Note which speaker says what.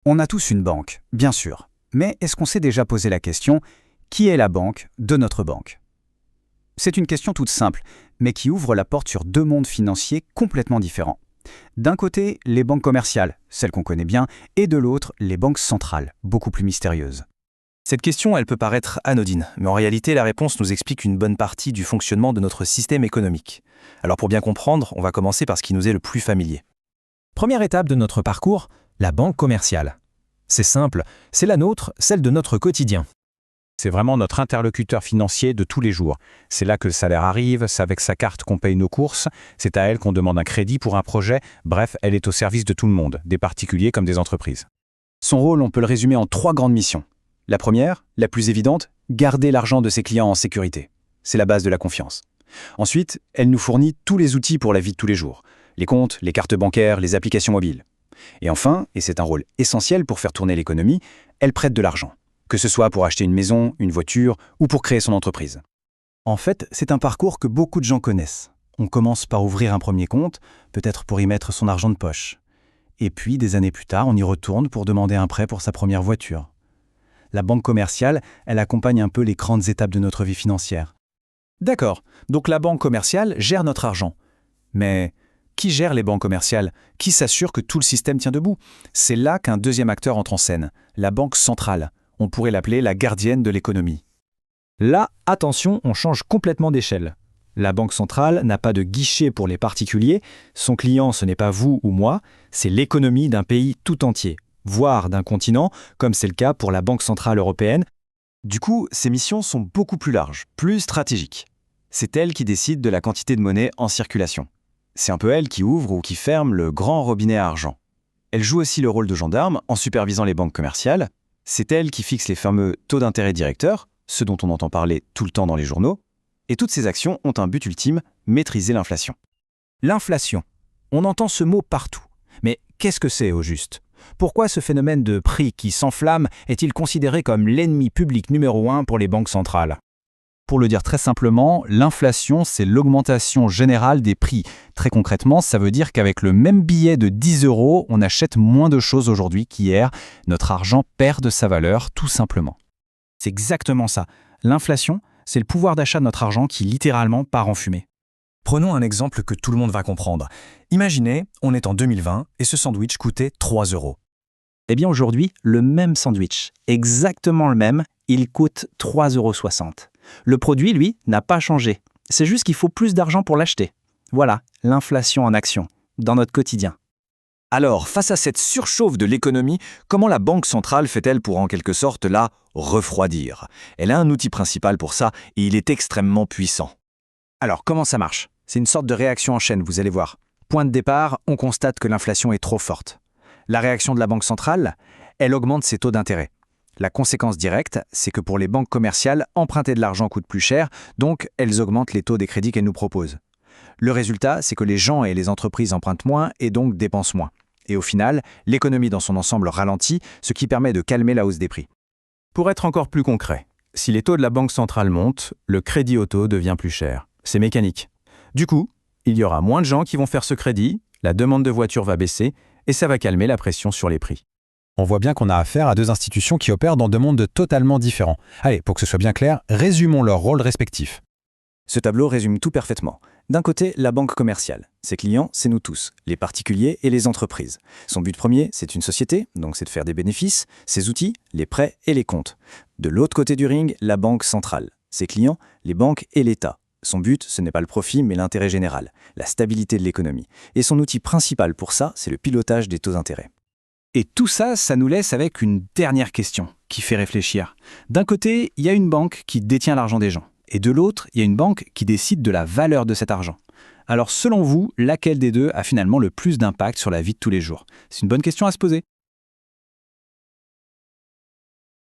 Speaker 1: On a tous une banque, bien sûr. Mais est-ce qu'on s'est déjà posé la question, qui est la banque de notre banque? C'est une question toute simple, mais qui ouvre la porte sur deux mondes financiers complètement différents. D'un côté, les banques commerciales, celles qu'on connaît bien, et de l'autre, les banques centrales, beaucoup plus mystérieuses.
Speaker 2: Cette question, elle peut paraître anodine, mais en réalité, la réponse nous explique une bonne partie du fonctionnement de notre système économique. Alors pour bien comprendre, on va commencer par ce qui nous est le plus familier.
Speaker 3: Première étape de notre parcours, la banque commerciale. C'est simple, c'est la nôtre, celle de notre quotidien.
Speaker 4: C'est vraiment notre interlocuteur financier de tous les jours. C'est là que le salaire arrive, c'est avec sa carte qu'on paye nos courses, c'est à elle qu'on demande un crédit pour un projet, bref, elle est au service de tout le monde, des particuliers comme des entreprises.
Speaker 1: Son rôle, on peut le résumer en trois grandes missions. La première, la plus évidente, garder l'argent de ses clients en sécurité. C'est la base de la confiance. Ensuite, elle nous fournit tous les outils pour la vie de tous les jours. Les comptes, les cartes bancaires, les applications mobiles. Et enfin, et c'est un rôle essentiel pour faire tourner l'économie, elle prête de l'argent. Que ce soit pour acheter une maison, une voiture ou pour créer son entreprise.
Speaker 3: En fait, c'est un parcours que beaucoup de gens connaissent. On commence par ouvrir un premier compte, peut-être pour y mettre son argent de poche. Et puis, des années plus tard, on y retourne pour demander un prêt pour sa première voiture. La banque commerciale, elle accompagne un peu les grandes étapes de notre vie financière.
Speaker 2: D'accord, donc la banque commerciale gère notre argent. Mais qui gère les banques commerciales? Qui s'assure que tout le système tient debout? C'est là qu'un deuxième acteur entre en scène, la banque centrale. On pourrait l'appeler la gardienne de l'économie.
Speaker 3: Là, attention, on change complètement d'échelle. La banque centrale n'a pas de guichet pour les particuliers, son client ce n'est pas vous ou moi, c'est l'économie d'un pays tout entier, voire d'un continent, comme c'est le cas pour la Banque centrale européenne.
Speaker 2: Du coup, ses missions sont beaucoup plus larges, plus stratégiques. C'est elle qui décide de la quantité de monnaie en circulation. C'est un peu elle qui ouvre ou qui ferme le grand robinet à argent. Elle joue aussi le rôle de gendarme en supervisant les banques commerciales. C'est elle qui fixe les fameux taux d'intérêt directeurs, ceux dont on entend parler tout le temps dans les journaux. Et toutes ces actions ont un but ultime, maîtriser l'inflation.
Speaker 3: L'inflation. On entend ce mot partout. Mais qu'est-ce que c'est au juste? Pourquoi ce phénomène de prix qui s'enflamme est-il considéré comme l'ennemi public numéro 1 pour les banques centrales?
Speaker 1: Pour le dire très simplement, l'inflation, c'est l'augmentation générale des prix. Très concrètement, ça veut dire qu'avec le même billet de 10 €, on achète moins de choses aujourd'hui qu'hier. Notre argent perd de sa valeur, tout simplement.
Speaker 3: C'est exactement ça. L'inflation, c'est le pouvoir d'achat de notre argent qui littéralement part en fumée.
Speaker 2: Prenons un exemple que tout le monde va comprendre. Imaginez, on est en 2020 et ce sandwich coûtait 3 €.
Speaker 3: Eh bien aujourd'hui, le même sandwich, exactement le même, il coûte 3,60 €. Le produit, lui, n'a pas changé. C'est juste qu'il faut plus d'argent pour l'acheter. Voilà, l'inflation en action, dans notre quotidien.
Speaker 2: Alors, face à cette surchauffe de l'économie, comment la Banque centrale fait-elle pour en quelque sorte la refroidir? Elle a un outil principal pour ça et il est extrêmement puissant.
Speaker 3: Alors, comment ça marche? C'est une sorte de réaction en chaîne, vous allez voir. Point de départ, on constate que l'inflation est trop forte. La réaction de la Banque centrale, elle augmente ses taux d'intérêt. La conséquence directe, c'est que pour les banques commerciales, emprunter de l'argent coûte plus cher, donc elles augmentent les taux des crédits qu'elles nous proposent. Le résultat, c'est que les gens et les entreprises empruntent moins et donc dépensent moins. Et au final, l'économie dans son ensemble ralentit, ce qui permet de calmer la hausse des prix.
Speaker 4: Pour être encore plus concret, si les taux de la Banque centrale montent, le crédit auto devient plus cher. C'est mécanique. Du coup, il y aura moins de gens qui vont faire ce crédit, la demande de voitures va baisser et ça va calmer la pression sur les prix.
Speaker 5: On voit bien qu'on a affaire à deux institutions qui opèrent dans deux mondes totalement différents. Allez, pour que ce soit bien clair, résumons leurs rôles respectifs.
Speaker 2: Ce tableau résume tout parfaitement. D'un côté, la banque commerciale. Ses clients, c'est nous tous, les particuliers et les entreprises. Son but premier, c'est une société, donc c'est de faire des bénéfices. Ses outils, les prêts et les comptes. De l'autre côté du ring, la banque centrale. Ses clients, les banques et l'État. Son but, ce n'est pas le profit, mais l'intérêt général, la stabilité de l'économie. Et son outil principal pour ça, c'est le pilotage des taux d'intérêt.
Speaker 3: Et tout ça, ça nous laisse avec une dernière question qui fait réfléchir. D'un côté, il y a une banque qui détient l'argent des gens. Et de l'autre, il y a une banque qui décide de la valeur de cet argent. Alors selon vous, laquelle des deux a finalement le plus d'impact sur la vie de tous les jours? C'est une bonne question à se poser.